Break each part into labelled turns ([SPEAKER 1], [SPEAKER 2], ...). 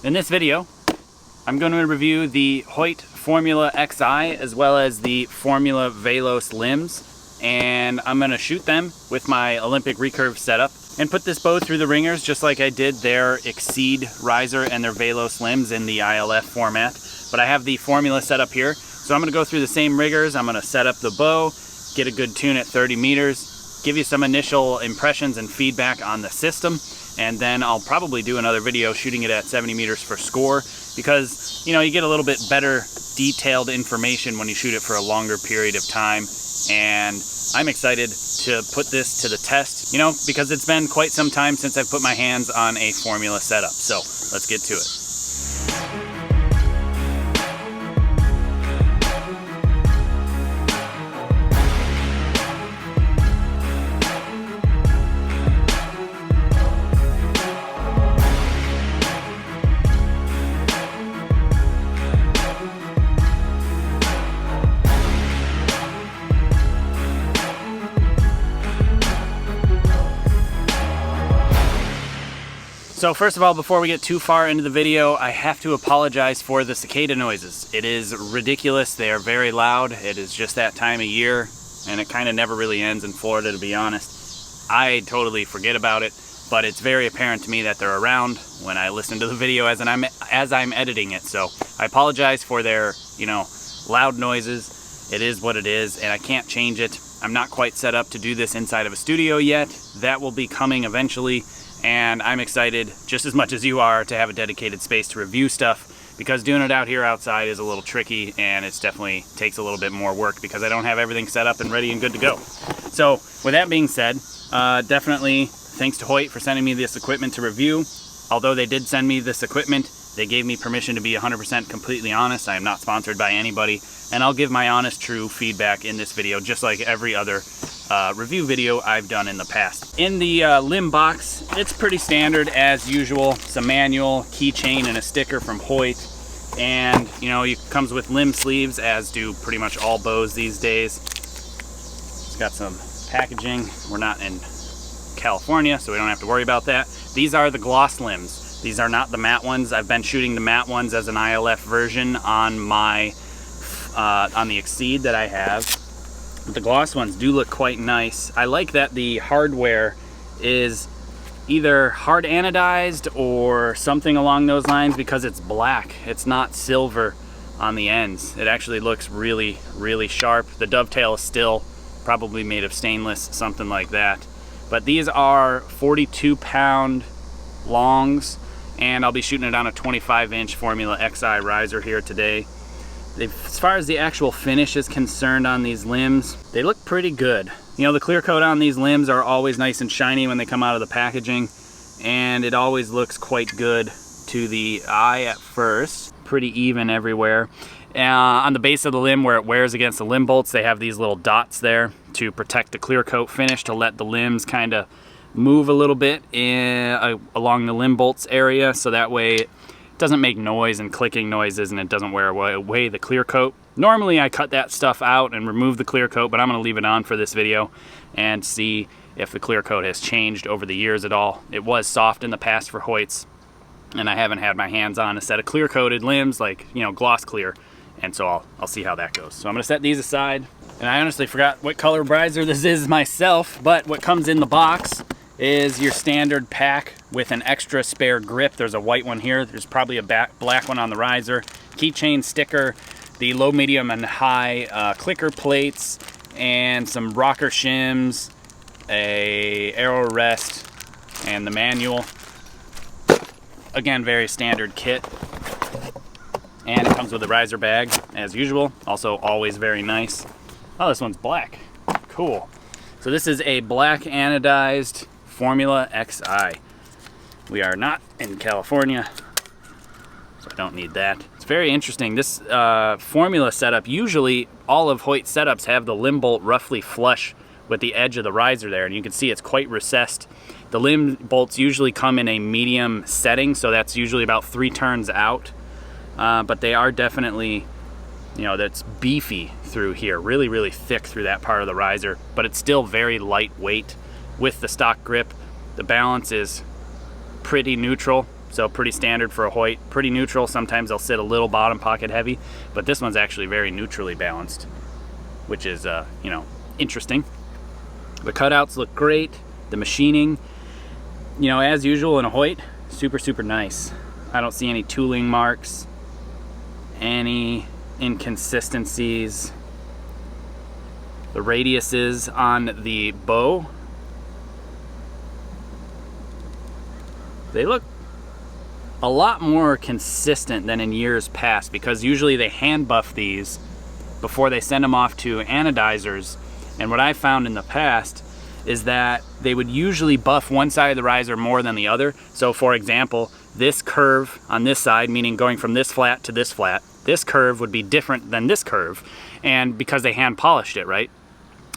[SPEAKER 1] In this video, I'm going to review the Hoyt Formula Xi as well as the Formula Velos Limbs, and I'm going to shoot them with my Olympic Recurve setup and put this bow through the ringers just like I did their Exceed riser and their Velos Limbs in the ILF format. But I have the Formula set up here, so I'm going to go through the same riggers. I'm going to set up the bow, get a good tune at 30 meters, give you some initial impressions and feedback on the system, and then I'll probably do another video shooting it at 70 meters for score, because you get a little bit better detailed information when you shoot it for a longer period of time. And I'm excited to put this to the test, because it's been quite some time since I've put my hands on a Formula setup. So let's get to it. So first of all, before we get too far into the video, I have to apologize for the cicada noises. It is ridiculous. They are very loud. It is just that time of year, and it kind of never really ends in Florida, to be honest. I totally forget about it, but it's very apparent to me that they're around when I listen to the video as I'm editing it. So I apologize for their, loud noises. It is what it is, and I can't change it. I'm not quite set up to do this inside of a studio yet. That will be coming eventually. And I'm excited, just as much as you are, to have a dedicated space to review stuff, because doing it out here outside is a little tricky, and it definitely takes a little bit more work because I don't have everything set up and ready and good to go. So with that being said, definitely thanks to Hoyt for sending me this equipment to review. Although they did send me this equipment, they gave me permission to be 100% completely honest. I am not sponsored by anybody, and I'll give my honest, true feedback in this video, just like every other review video I've done in the past. In the limb box, it's pretty standard as usual. Some manual, keychain, and a sticker from Hoyt. And it comes with limb sleeves, as do pretty much all bows these days. It's got some packaging. We're not in California, so we don't have to worry about that. These are the gloss limbs. These are not the matte ones. I've been shooting the matte ones as an ILF version on my on the Exceed that I have. But the gloss ones do look quite nice. I like that the hardware is either hard anodized or something along those lines, because it's black. It's not silver on the ends. It actually looks really, really sharp. The dovetail is still probably made of stainless, something like that. But these are 42-pound longs, and I'll be shooting it on a 25-inch Formula Xi riser here today. As far as the actual finish is concerned on these limbs, they look pretty good. The clear coat on these limbs are always nice and shiny when they come out of the packaging, and it always looks quite good to the eye at first. Pretty even everywhere. On the base of the limb where it wears against the limb bolts, they have these little dots there to protect the clear coat finish, to let the limbs kind of move a little bit along the limb bolts area, so that way it doesn't make noise and clicking noises, and it doesn't wear away the clear coat. Normally I cut that stuff out and remove the clear coat, but I'm going to leave it on for this video and see if the clear coat has changed over the years at all. It was soft in the past for Hoyts, and I haven't had my hands on a set of clear coated limbs like gloss clear, and so I'll see how that goes. So I'm going to set these aside, and I honestly forgot what color riser this is myself, but what comes in the box is your standard pack with an extra spare grip. There's a white one here. There's probably a black one on the riser. Keychain, sticker, the low, medium, and high clicker plates, and some rocker shims, a arrow rest, and the manual. Again, very standard kit. And it comes with a riser bag, as usual. Also, always very nice. Oh, this one's black. Cool. So this is a black anodized Formula Xi. We are not in California, so I don't need that. It's very interesting. This Formula setup, usually all of Hoyt's setups have the limb bolt roughly flush with the edge of the riser there, and you can see it's quite recessed. The limb bolts usually come in a medium setting, so that's usually about 3 turns out, but they are definitely, that's beefy through here, really, really thick through that part of the riser, but it's still very lightweight. With the stock grip, the balance is pretty neutral. So pretty standard for a Hoyt, pretty neutral. Sometimes they'll sit a little bottom pocket heavy, but this one's actually very neutrally balanced, which is, you know, interesting. The cutouts look great. The machining, you know, as usual in a Hoyt, super, super nice. I don't see any tooling marks, any inconsistencies. The radiuses on the bow, they look a lot more consistent than in years past, because usually they hand buff these before they send them off to anodizers. And what I found in the past is that they would usually buff one side of the riser more than the other. So for example, this curve on this side, meaning going from this flat to this flat, this curve would be different than this curve, and because they hand polished it, right?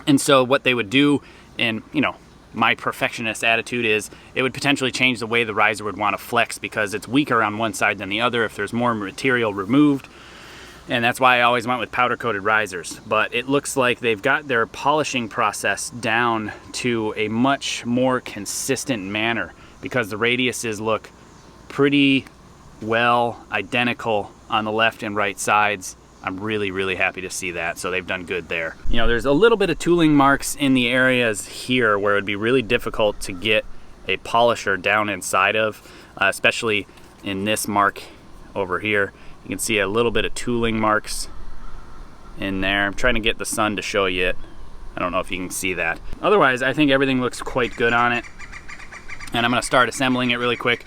[SPEAKER 1] And so what they would do, and you know, my perfectionist attitude is, it would potentially change the way the riser would want to flex because it's weaker on one side than the other if there's more material removed. And that's why I always went with powder coated risers. But it looks like they've got their polishing process down to a much more consistent manner, because the radiuses look pretty well identical on the left and right sides. I'm really, really happy to see that. So they've done good there. You know, there's a little bit of tooling marks in the areas here where it'd be really difficult to get a polisher down inside of, especially in this mark over here. You can see a little bit of tooling marks in there. I'm trying to get the sun to show you it. I don't know if you can see that. Otherwise, I think everything looks quite good on it. And I'm gonna start assembling it really quick.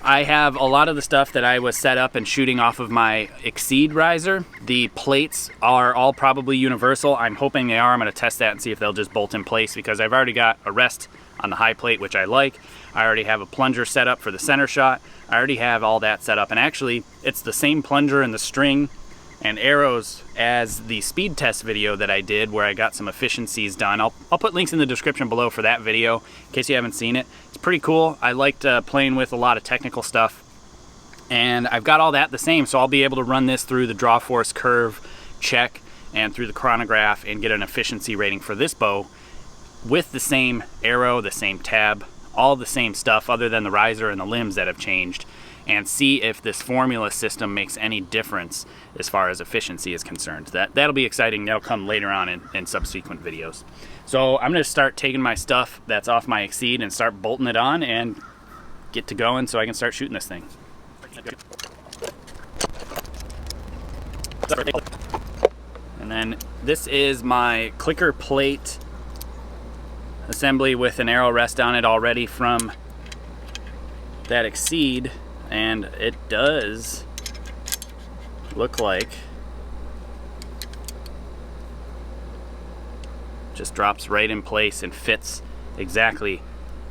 [SPEAKER 1] I have a lot of the stuff that I was set up and shooting off of my Exceed riser. The plates are all probably universal. I'm hoping they are. I'm gonna test that and see if they'll just bolt in place, because I've already got a rest on the high plate, which I like. I already have a plunger set up for the center shot. I already have all that set up, and actually it's the same plunger and the string and arrows as the speed test video that I did, where I got some efficiencies done. I'll put links in the description below for that video in case you haven't seen it. It's pretty cool. I liked playing with a lot of technical stuff, and I've got all that the same, so I'll be able to run this through the draw force curve check and through the chronograph and get an efficiency rating for this bow with the same arrow, the same tab, all the same stuff other than the riser and the limbs that have changed, and see if this formula system makes any difference as far as efficiency is concerned. That'll be exciting. That'll come later on in subsequent videos. So I'm gonna start taking my stuff that's off my Exceed and start bolting it on and get to going so I can start shooting this thing. And then this is my clicker plate assembly with an arrow rest on it already from that Exceed, and it does look like just drops right in place and fits exactly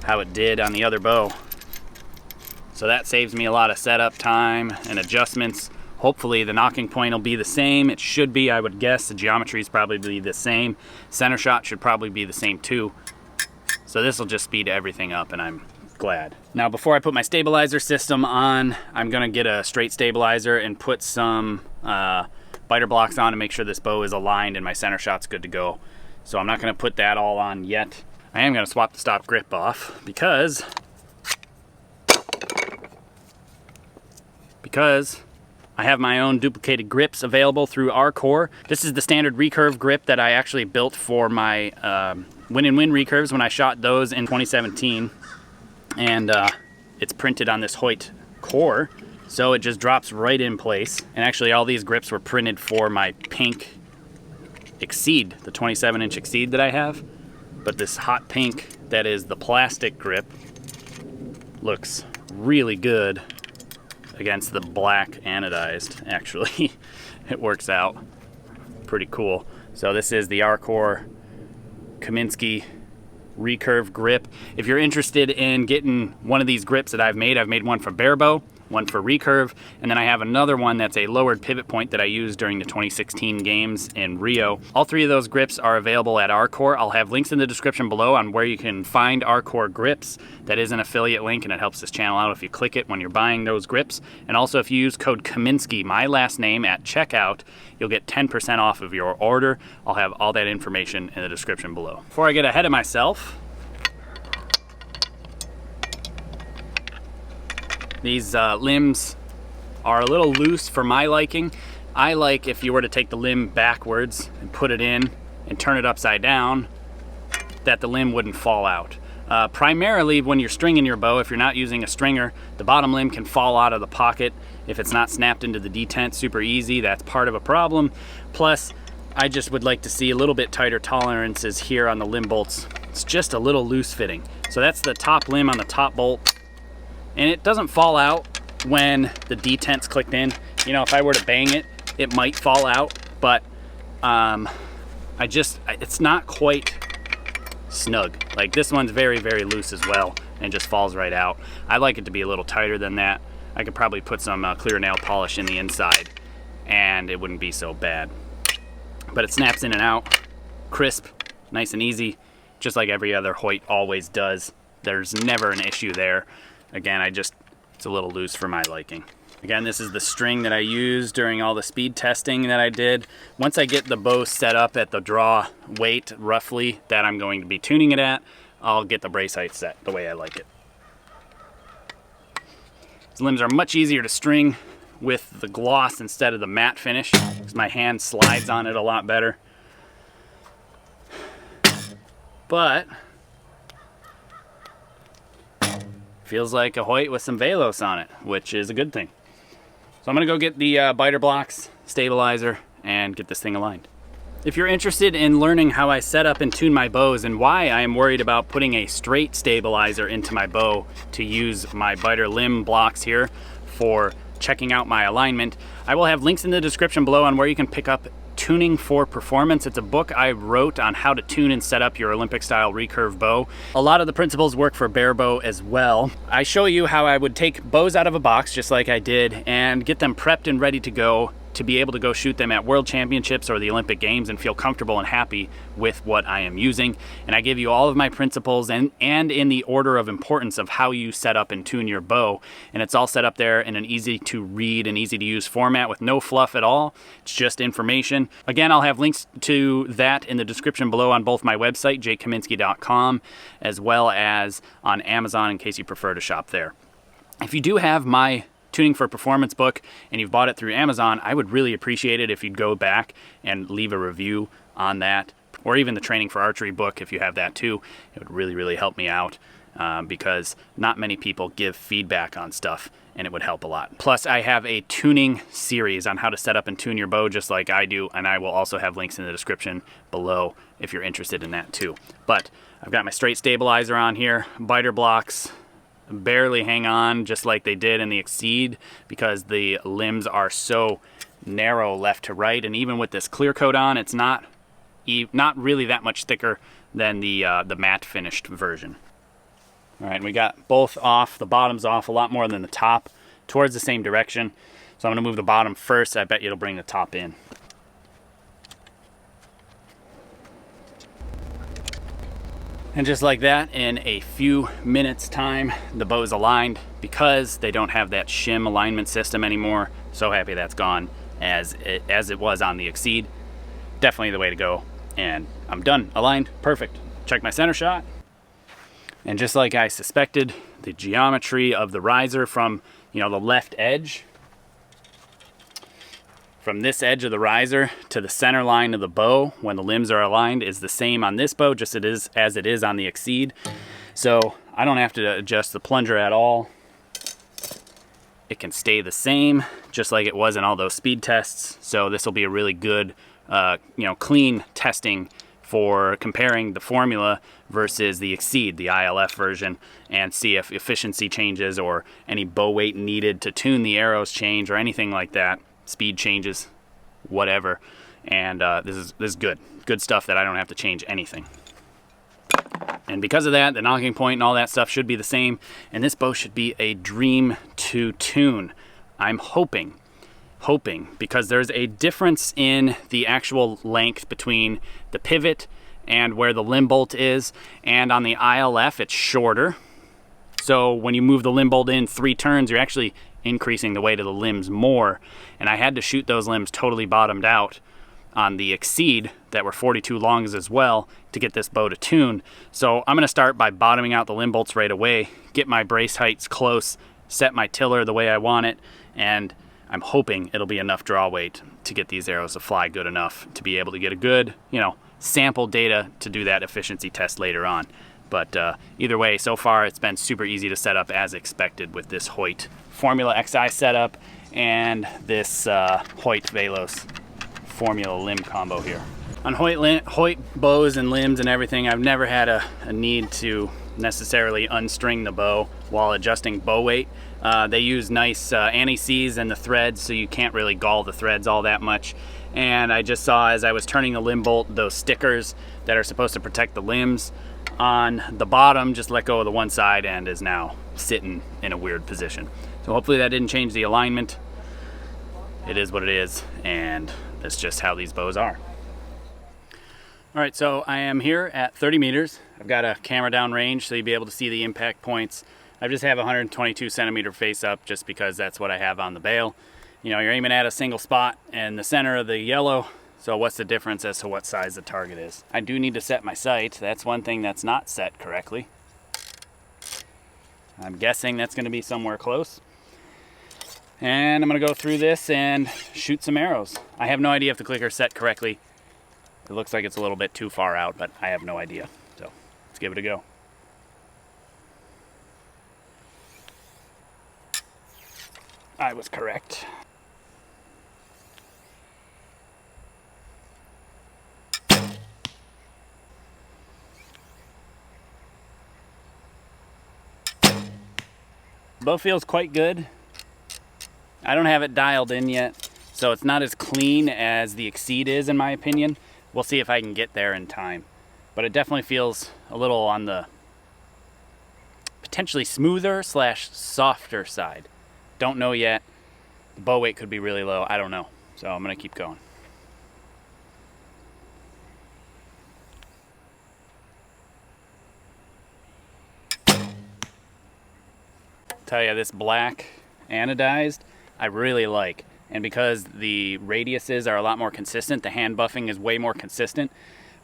[SPEAKER 1] how it did on the other bow. So that saves me a lot of setup time and adjustments. Hopefully the knocking point will be the same. It should be, I would guess. The geometry is probably the same. Center shot should probably be the same too. So this will just speed everything up, and I'm glad. Now before I put my stabilizer system on, I'm gonna get a straight stabilizer and put some biter blocks on to make sure this bow is aligned and my center shot's good to go. So I'm not gonna put that all on yet. I am gonna swap the stop grip off because I have my own duplicated grips available through Recurve. This is the standard Recurve grip that I actually built for my win-and-win recurves when I shot those in 2017. And it's printed on this Hoyt core, so it just drops right in place. And actually all these grips were printed for my pink Exceed, the 27-inch Exceed that I have. But this hot pink that is the plastic grip looks really good against the black anodized, actually. It works out pretty cool. So this is the Recurve Kaminski Recurve grip. If you're interested in getting one of these grips that I've made one for bare bow, one for recurve, and then I have another one that's a lowered pivot point that I used during the 2016 games in Rio. All three of those grips are available at Recurve. I'll have links in the description below on where you can find Recurve grips. That is an affiliate link, and it helps this channel out if you click it when you're buying those grips. And also if you use code Kaminski, my last name, at checkout, you'll get 10% off of your order. I'll have all that information in the description below. Before I get ahead of myself, These limbs are a little loose for my liking. I like if you were to take the limb backwards and put it in and turn it upside down, that the limb wouldn't fall out. Primarily when you're stringing your bow, if you're not using a stringer, the bottom limb can fall out of the pocket if it's not snapped into the detent super easy. That's part of a problem. Plus, I just would like to see a little bit tighter tolerances here on the limb bolts. It's just a little loose fitting. So that's the top limb on the top bolt, and it doesn't fall out when the detent's clicked in. You know, if I were to bang it, it might fall out, but it's not quite snug. Like this one's very, very loose as well and just falls right out. I like it to be a little tighter than that. I could probably put some clear nail polish in the inside and it wouldn't be so bad. But it snaps in and out, crisp, nice and easy, just like every other Hoyt always does. There's never an issue there. Again, it's a little loose for my liking. Again, this is the string that I used during all the speed testing that I did. Once I get the bow set up at the draw weight, roughly, that I'm going to be tuning it at, I'll get the brace height set the way I like it. These limbs are much easier to string with the gloss instead of the matte finish, because my hand slides on it a lot better. But feels like a Hoyt with some Velos on it, which is a good thing. So I'm gonna go get the biter blocks, stabilizer, and get this thing aligned. If you're interested in learning how I set up and tune my bows and why I am worried about putting a straight stabilizer into my bow to use my biter limb blocks here for checking out my alignment, I will have links in the description below on where you can pick up Tuning for Performance. It's a book I wrote on how to tune and set up your Olympic style recurve bow. A lot of the principles work for bare bow as well. I show you how I would take bows out of a box just like I did and get them prepped and ready to go to be able to go shoot them at World Championships or the Olympic Games and feel comfortable and happy with what I am using. And I give you all of my principles and in the order of importance of how you set up and tune your bow. And it's all set up there in an easy to read and easy to use format with no fluff at all. It's just information. Again, I'll have links to that in the description below on both my website, jkaminski.com, as well as on Amazon in case you prefer to shop there. If you do have my Tuning for Performance book and you've bought it through Amazon, I would really appreciate it if you'd go back and leave a review on that, or even the Training for Archery book if you have that too. It would really, really help me out because not many people give feedback on stuff, and it would help a lot. Plus, I have a tuning series on how to set up and tune your bow just like I do, and I will also have links in the description below if you're interested in that too. But I've got my straight stabilizer on here, biter blocks, barely hang on just like they did in the Exceed because the limbs are so narrow left to right, and even with this clear coat on, it's not really that much thicker than the matte finished version. All right, and we got both off, the bottom's off a lot more than the top, towards the same direction. So I'm gonna move the bottom first. I bet you it'll bring the top in. And just like that, in a few minutes time, the bow is aligned because they don't have that shim alignment system anymore. So happy that's gone as it was on the Exceed. Definitely the way to go. And I'm done, aligned, perfect. Check my center shot. And just like I suspected, the geometry of the riser from, the left edge, from this edge of the riser to the center line of the bow when the limbs are aligned is the same on this bow, just as it is on the Exceed. So I don't have to adjust the plunger at all. It can stay the same, just like it was in all those speed tests. So this will be a really good, clean testing for comparing the Formula versus the Exceed, the ILF version, and see if efficiency changes or any bow weight needed to tune the arrows change or anything like that. Speed changes, whatever, and this is good stuff that I don't have to change anything. And because of that, the knocking point and all that stuff should be the same, and this bow should be a dream to tune. I'm hoping, because there's a difference in the actual length between the pivot and where the limb bolt is, and on the ILF it's shorter. So when you move the limb bolt in 3 turns, you're actually increasing the weight of the limbs more. And I had to shoot those limbs totally bottomed out on the Exceed that were 42 longs as well to get this bow to tune. So I'm gonna start by bottoming out the limb bolts right away, get my brace heights close, set my tiller the way I want it, and I'm hoping it'll be enough draw weight to get these arrows to fly good enough to be able to get a good, sample data to do that efficiency test later on. But either way, so far it's been super easy to set up as expected with this Hoyt Formula Xi setup and this Hoyt Velos Formula Limb combo here. On Hoyt bows and limbs and everything, I've never had a need to necessarily unstring the bow while adjusting bow weight. They use nice anti-seize in the threads, so you can't really gall the threads all that much. And I just saw, as I was turning the limb bolt, those stickers that are supposed to protect the limbs on the bottom just let go of the one side and is now sitting in a weird position. So hopefully that didn't change the alignment. It is what it is, and that's just how these bows are. All right, so I am here at 30 meters. I've got a camera down range so you'll be able to see the impact points. I just have a 122 centimeter face up just because that's what I have on the bail. You're aiming at a single spot in the center of the yellow, so what's the difference as to what size the target is? I do need to set my sight. That's one thing that's not set correctly. I'm guessing that's going to be somewhere close. And I'm going to go through this and shoot some arrows. I have no idea if the clicker's set correctly. It looks like it's a little bit too far out, but I have no idea. So let's give it a go. I was correct. Bow feels quite good. I don't have it dialed in yet, so it's not as clean as the Exceed is, in my opinion. We'll see if I can get there in time. But it definitely feels a little on the potentially smoother / softer side. Don't know yet. The bow weight could be really low. I don't know. So I'm going to keep going. Tell you, this black anodized I really like. And because the radiuses are a lot more consistent, the hand buffing is way more consistent,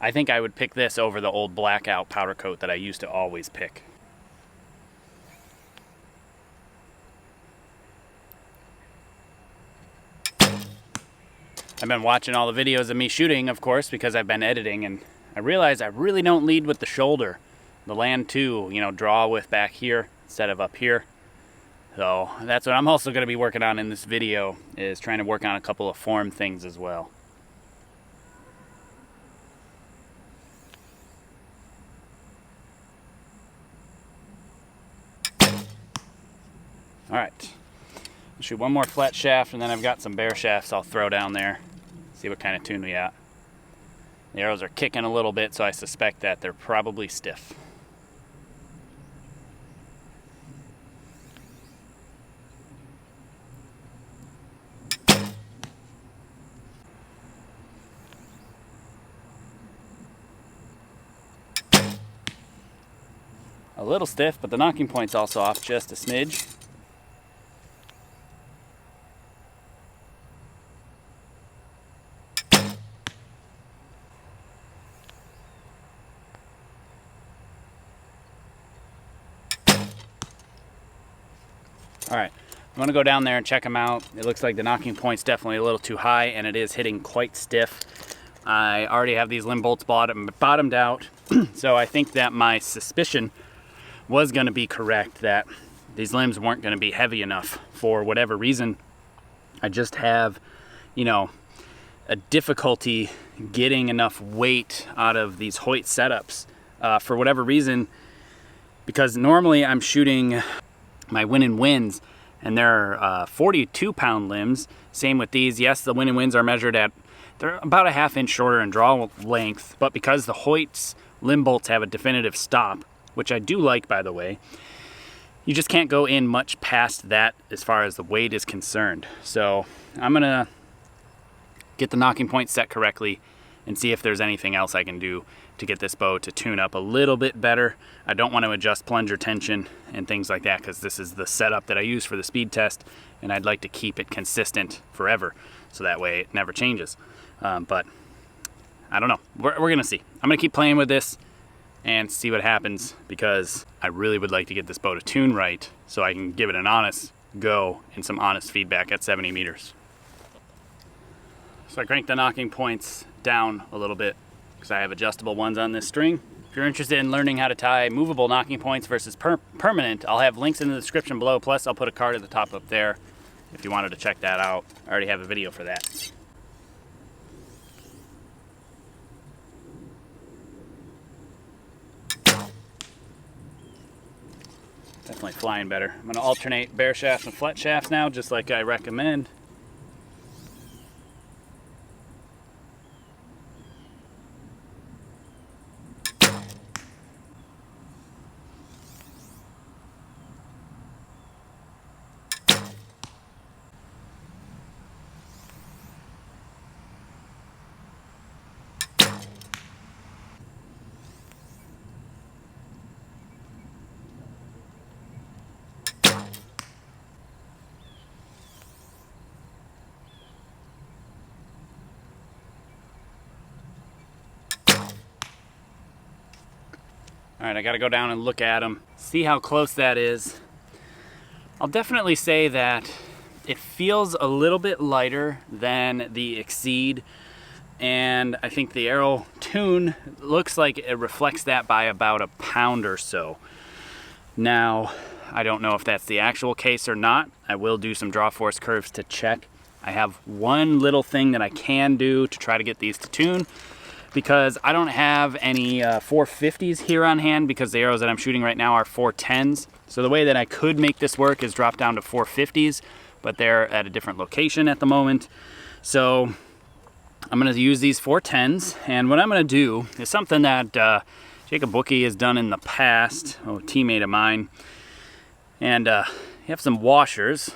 [SPEAKER 1] I think I would pick this over the old blackout powder coat that I used to always pick. I've been watching all the videos of me shooting, of course, because I've been editing, and I realize I really don't lead with the shoulder. The land too, draw with back here instead of up here. So that's what I'm also going to be working on in this video, is trying to work on a couple of form things as well. All right, I'll shoot one more flat shaft, and then I've got some bare shafts I'll throw down there. See what kind of tune we got. The arrows are kicking a little bit, so I suspect that they're probably stiff. A little stiff, but the knocking point's also off just a smidge. All right, I'm gonna go down there and check them out. It looks like the knocking point's definitely a little too high, and it is hitting quite stiff. I already have these limb bolts bottomed out, so I think that my suspicion was going to be correct, that these limbs weren't going to be heavy enough for whatever reason. I just have, a difficulty getting enough weight out of these Hoyt setups for whatever reason, because normally I'm shooting my Win and Wins, and they're 42-pound limbs. Same with these. Yes, the Win and Wins are measured at, they're about a ½ inch shorter in draw length, but because the Hoyt's limb bolts have a definitive stop, which I do like, by the way, you just can't go in much past that as far as the weight is concerned. So I'm gonna get the knocking point set correctly and see if there's anything else I can do to get this bow to tune up a little bit better. I don't want to adjust plunger tension and things like that, because this is the setup that I use for the speed test, and I'd like to keep it consistent forever, so that way it never changes. But I don't know. We're gonna see. I'm gonna keep playing with this, and see what happens, because I really would like to get this bow to tune right so I can give it an honest go and some honest feedback at 70 meters. So I cranked the knocking points down a little bit because I have adjustable ones on this string. If you're interested in learning how to tie movable knocking points versus permanent, I'll have links in the description below, plus I'll put a card at the top up there if you wanted to check that out. I already have a video for that. Definitely flying better. I'm going to alternate bare shafts and flat shafts now, just like I recommend. All right, I gotta go down and look at them, see how close that is. I'll definitely say that it feels a little bit lighter than the Exceed, and I think the arrow tune looks like it reflects that by about a pound or so. Now, I don't know if that's the actual case or not. I will do some draw force curves to check. I have one little thing that I can do to try to get these to tune, because I don't have any 450s here on hand, because the arrows that I'm shooting right now are 410s. So the way that I could make this work is drop down to 450s, but they're at a different location at the moment. So I'm gonna use these 410s, and what I'm gonna do is something that Jacob Wookie has done in the past, a teammate of mine. And you have some washers.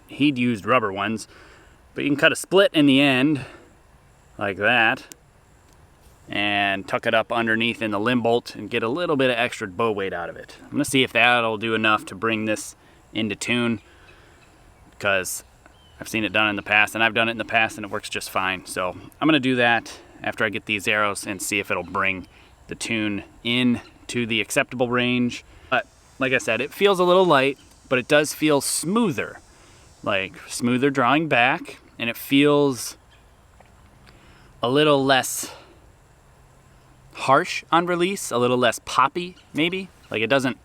[SPEAKER 1] He'd used rubber ones, but you can cut a split in the end like that, and tuck it up underneath in the limb bolt and get a little bit of extra bow weight out of it. I'm gonna see if that'll do enough to bring this into tune, because I've seen it done in the past, and I've done it in the past, and it works just fine. So I'm gonna do that after I get these arrows and see if it'll bring the tune in to the acceptable range. But like I said, it feels a little light, but it does feel smoother, like smoother drawing back, and it feels a little less harsh on release, a little less poppy maybe. Like it doesn't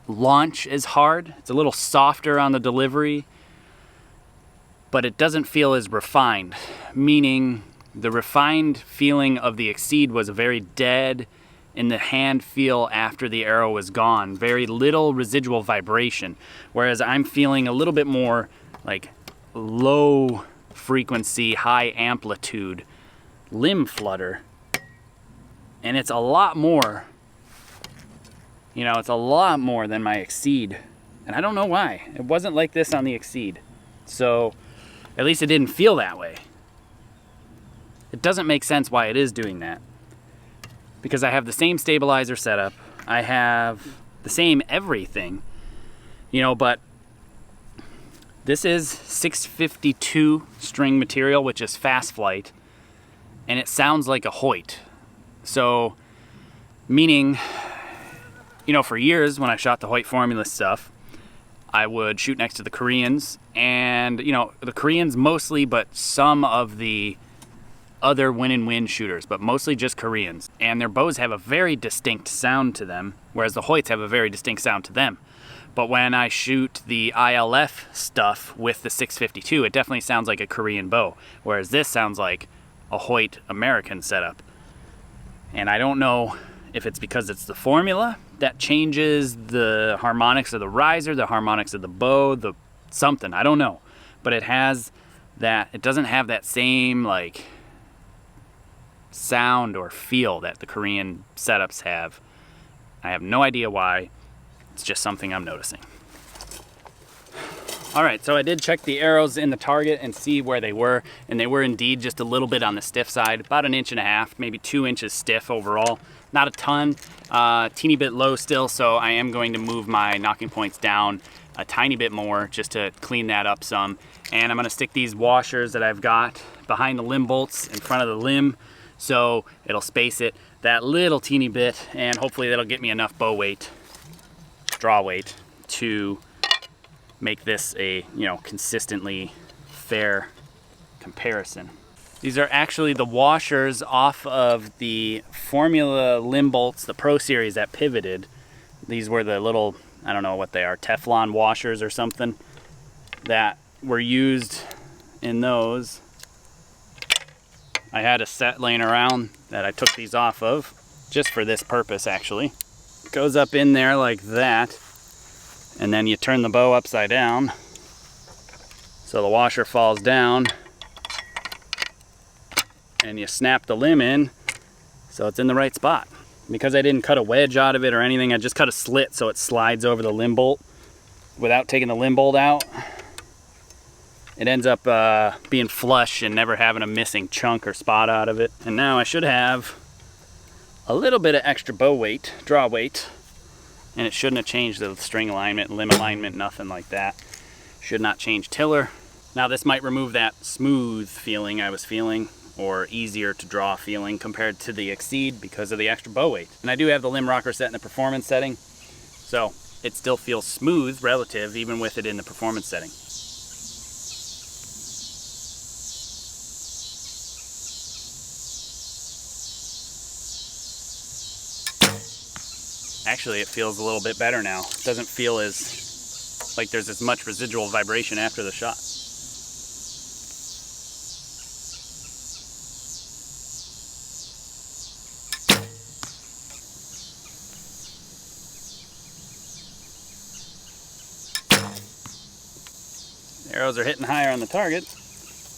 [SPEAKER 1] launch as hard. It's a little softer on the delivery, but it doesn't feel as refined, meaning the refined feeling of the Exceed was very dead in the hand feel after the arrow was gone. Very little residual vibration, whereas I'm feeling a little bit more like low frequency, high amplitude limb flutter. And it's a lot more, you know, it's a lot more than my Exceed. And I don't know why. It wasn't like this on the Exceed. So at least it didn't feel that way. It doesn't make sense why it is doing that, because I have the same stabilizer setup. I have the same everything, you know, but this is 652 string material, which is fast flight, and it sounds like a Hoyt. So, meaning, you know, for years when I shot the Hoyt Formula stuff, I would shoot next to the Koreans, and, you know, the Koreans mostly, but some of the other win-and-win shooters, but mostly just Koreans. And their bows have a very distinct sound to them, whereas the Hoyts have a very distinct sound to them. But when I shoot the ILF stuff with the 652, it definitely sounds like a Korean bow, whereas this sounds like a Hoyt American setup. And I don't know if it's because it's the formula that changes the harmonics of the riser, the harmonics of the bow, the something, I don't know. But it has that, it doesn't have that same like sound or feel that the Korean setups have. I have no idea why. It's just something I'm noticing. All right, so I did check the arrows in the target and see where they were, and they were indeed just a little bit on the stiff side, about 1.5 inches, maybe 2 inches stiff overall. Not a ton, teeny bit low still, so I am going to move my knocking points down a tiny bit more just to clean that up some. And I'm gonna stick these washers that I've got behind the limb bolts in front of the limb So it'll space it that little teeny bit, and hopefully that'll get me enough bow weight, draw weight, to make this a, you know, consistently fair comparison. These are actually the washers off of the Formula Limb bolts, the Pro Series that pivoted. These were the little, I don't know what they are, Teflon washers or something that were used in those. I had a set laying around that I took these off of just for this purpose actually. It goes up in there like that, and then you turn the bow upside down so the washer falls down, and you snap the limb in so it's in the right spot. Because I didn't cut a wedge out of it or anything, I just cut a slit so it slides over the limb bolt without taking the limb bolt out. It ends up being flush and never having a missing chunk or spot out of it. And now I should have a little bit of extra bow weight, draw weight, and it shouldn't have changed the string alignment, limb alignment, nothing like that. Should not change tiller. Now this might remove that smooth feeling I was feeling, or easier to draw feeling compared to the Exceed because of the extra bow weight. And I do have the limb rocker set in the performance setting, so it still feels smooth relative even with it in the performance setting. Actually, it feels a little bit better now. It doesn't feel as like there's as much residual vibration after the shot. Arrows are hitting higher on the target.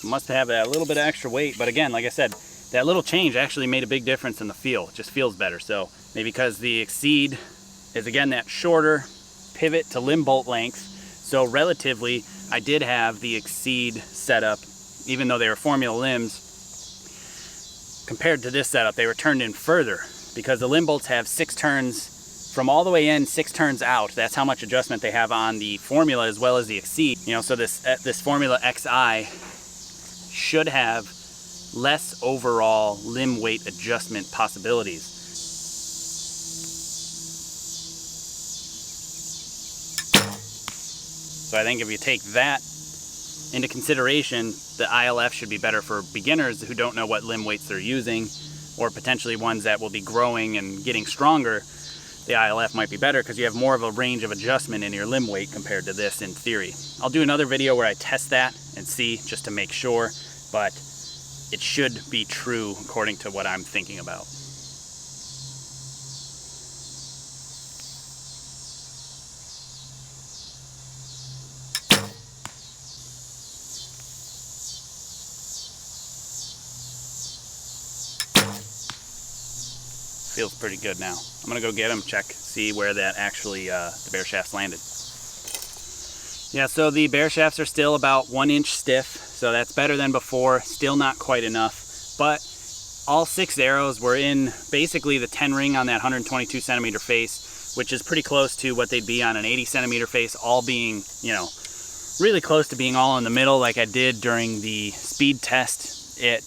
[SPEAKER 1] Must have that little bit of extra weight, but again, like I said, that little change actually made a big difference in the feel. It just feels better. So maybe because the Exceed is again that shorter pivot to limb bolt length, so relatively I did have the Exceed setup, even though they were Formula Limbs. Compared to this setup, they were turned in further because the limb bolts have 6 turns from all the way in, 6 turns out. That's how much adjustment they have on the Formula as well as the Exceed. You know, so this Formula Xi should have less overall limb weight adjustment possibilities. So I think if you take that into consideration, the ILF should be better for beginners who don't know what limb weights they're using, or potentially ones that will be growing and getting stronger. The ILF might be better because you have more of a range of adjustment in your limb weight compared to this in theory. I'll do another video where I test that and see just to make sure, but it should be true according to what I'm thinking about. Feels pretty good now. I'm gonna go get them, check, see where that actually, the bear shafts landed. Yeah, so the bear shafts are still about 1 inch stiff, so that's better than before. Still not quite enough, but all 6 arrows were in basically the 10 ring on that 122 centimeter face, which is pretty close to what they'd be on an 80 centimeter face, all being, you know, really close to being all in the middle like I did during the speed test. It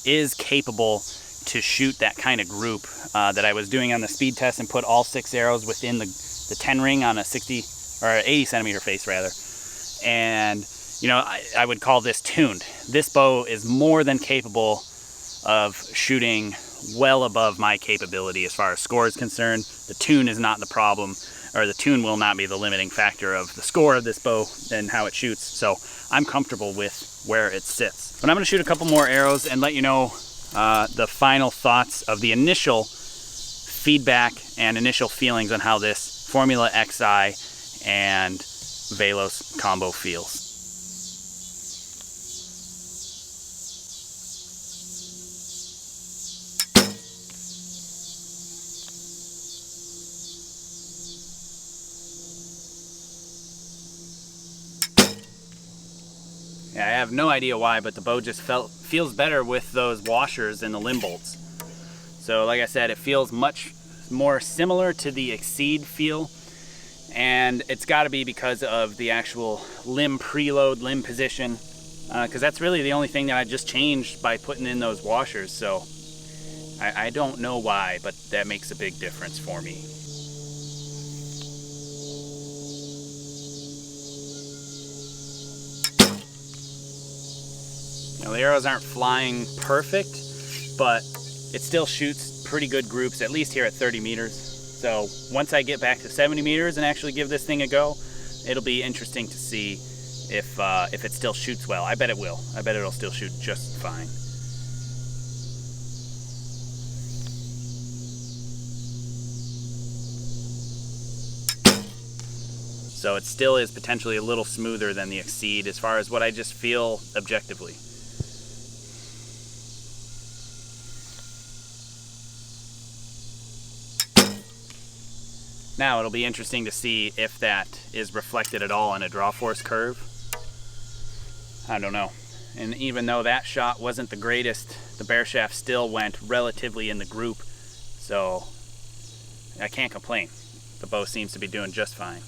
[SPEAKER 1] is capable to shoot that kind of group that I was doing on the speed test and put all 6 arrows within the 10 ring on a 60 or 80 centimeter face rather. And you know, I would call this tuned. This bow is more than capable of shooting well above my capability as far as score is concerned. The tune is not the problem, or the tune will not be the limiting factor of the score of this bow and how it shoots. So I'm comfortable with where it sits. But I'm gonna shoot a couple more arrows and let you know the final thoughts of the initial feedback and initial feelings on how this Formula Xi and Velos combo feels. Yeah, I have no idea why, but the bow just feels better with those washers and the limb bolts. So like I said, it feels much more similar to the Exceed feel, and it's got to be because of the actual limb preload, limb position, because that's really the only thing that I just changed by putting in those washers. So I don't know why, but that makes a big difference for me. You know, the arrows aren't flying perfect, but it still shoots pretty good groups, at least here at 30 meters. So once I get back to 70 meters and actually give this thing a go, it'll be interesting to see if it still shoots well. I bet it will. I bet it'll still shoot just fine. So it still is potentially a little smoother than the Exceed as far as what I just feel objectively. Now it'll be interesting to see if that is reflected at all in a draw force curve. I don't know. And even though that shot wasn't the greatest, the bear shaft still went relatively in the group. So I can't complain. The bow seems to be doing just fine.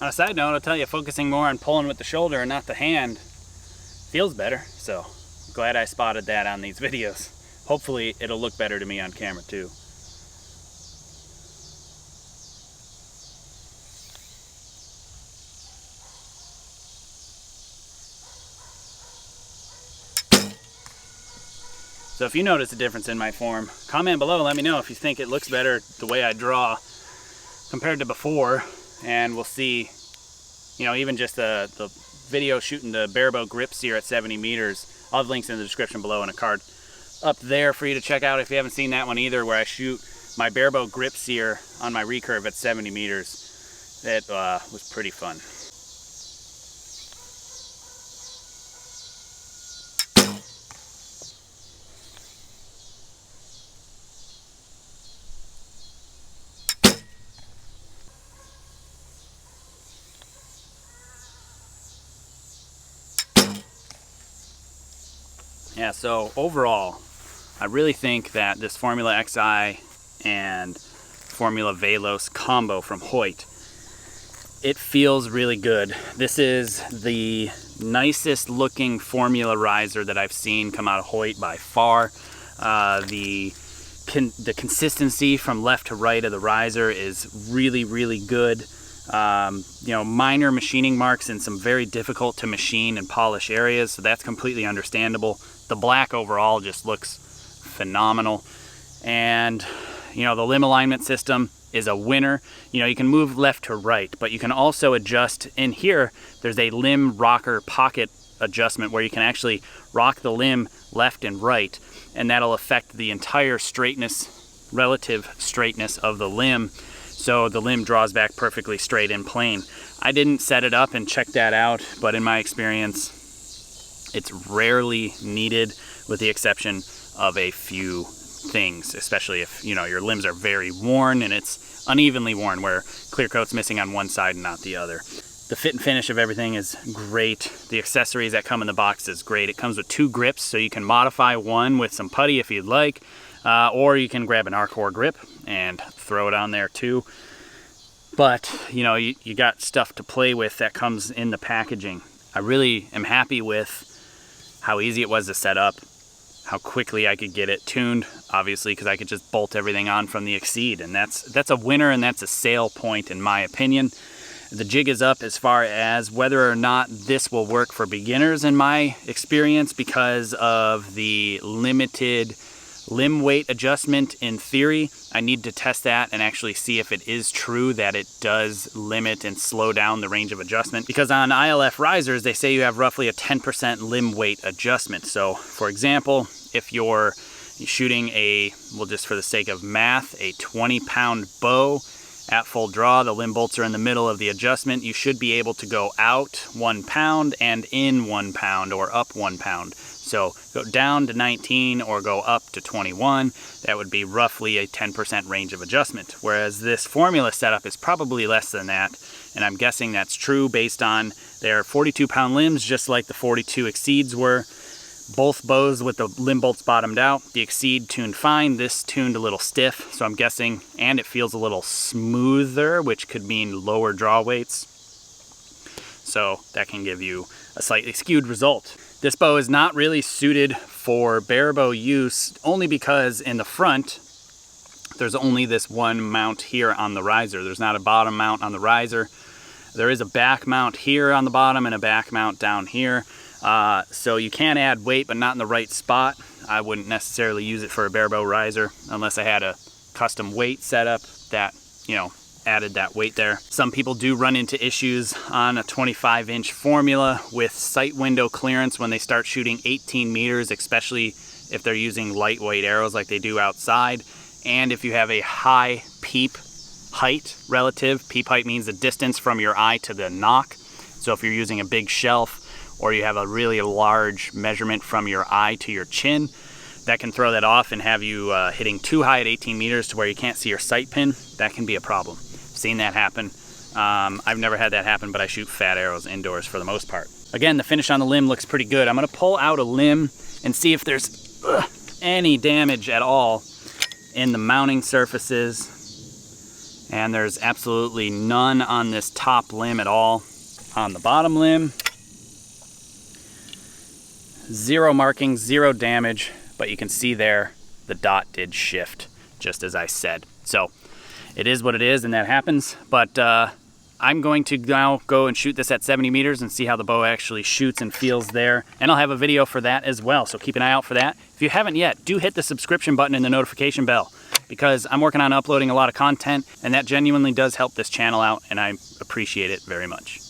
[SPEAKER 1] On a side note, I'll tell you, focusing more on pulling with the shoulder and not the hand feels better. So glad I spotted that on these videos. Hopefully it'll look better to me on camera too. So if you notice a difference in my form, comment below, let me know if you think it looks better the way I draw compared to before. And we'll see, you know, even just the video shooting the barebow grip sear at 70 meters. I'll have links in the description below and a card up there for you to check out if you haven't seen that one either, where I shoot my barebow grip sear on my recurve at 70 meters. That was pretty fun. Yeah, so overall, I really think that this Formula Xi and Formula Velos combo from Hoyt, it feels really good. This is the nicest looking formula riser that I've seen come out of Hoyt by far. The consistency from left to right of the riser is really, really good. You know, minor machining marks in some very difficult to machine and polish areas, so that's completely understandable. The black overall just looks phenomenal. And, you know, the limb alignment system is a winner. You know, you can move left to right, but you can also adjust. In here, there's a limb rocker pocket adjustment where you can actually rock the limb left and right, and that'll affect the entire straightness, relative straightness of the limb. So the limb draws back perfectly straight and plain. I didn't set it up and check that out, but in my experience, it's rarely needed with the exception of a few things, especially if, you know, your limbs are very worn and it's unevenly worn where clear coat's missing on one side and not the other. The fit and finish of everything is great. The accessories that come in the box is great. It comes with 2 grips, so you can modify one with some putty if you'd like, or you can grab an Arcor grip and throw it on there too. But, you know, you got stuff to play with that comes in the packaging. I really am happy with how easy it was to set up, how quickly I could get it tuned, obviously, because I could just bolt everything on from the Exceed, and that's a winner, and that's a sale point in my opinion. The jig is up as far as whether or not this will work for beginners in my experience because of the limited limb weight adjustment. In theory, I need to test that and actually see if it is true that it does limit and slow down the range of adjustment, because on ILF risers they say you have roughly a 10% limb weight adjustment. So for example, if you're shooting a, well, just for the sake of math, a 20-pound bow At full draw, the limb bolts are in the middle of the adjustment. You should be able to go out 1 pound and in 1 pound, or up 1 pound. So go down to 19 or go up to 21. That would be roughly a 10% range of adjustment. Whereas this formula setup is probably less than that. And I'm guessing that's true based on their 42 pound limbs, just like the 42 Exceeds were. Both bows with the limb bolts bottomed out. The Exceed tuned fine, this tuned a little stiff, so I'm guessing, and it feels a little smoother, which could mean lower draw weights. So that can give you a slightly skewed result. This bow is not really suited for barebow use, only because in the front, there's only this one mount here on the riser. There's not a bottom mount on the riser. There is a back mount here on the bottom and a back mount down here. So you can add weight, but not in the right spot. I wouldn't necessarily use it for a barebow riser unless I had a custom weight setup that, you know, added that weight there. Some people do run into issues on a 25-inch formula with sight window clearance when they start shooting 18 meters, especially if they're using lightweight arrows like they do outside. And if you have a high peep height relative, peep height means the distance from your eye to the nock. So if you're using a big shelf, or you have a really large measurement from your eye to your chin, that can throw that off and have you hitting too high at 18 meters to where you can't see your sight pin. That can be a problem. Seen that happen. I've never had that happen, but I shoot fat arrows indoors for the most part. Again, the finish on the limb looks pretty good. I'm gonna pull out a limb and see if there's any damage at all in the mounting surfaces. And there's absolutely none on this top limb at all. On the bottom limb, 0 markings, 0 damage, but you can see there the dot did shift, just as I said. So it is what it is, and that happens. But I'm going to now go and shoot this at 70 meters and see how the bow actually shoots and feels there. And I'll have a video for that as well, so keep an eye out for that. If you haven't yet, do hit the subscription button and the notification bell, because I'm working on uploading a lot of content, and that genuinely does help this channel out, and I appreciate it very much.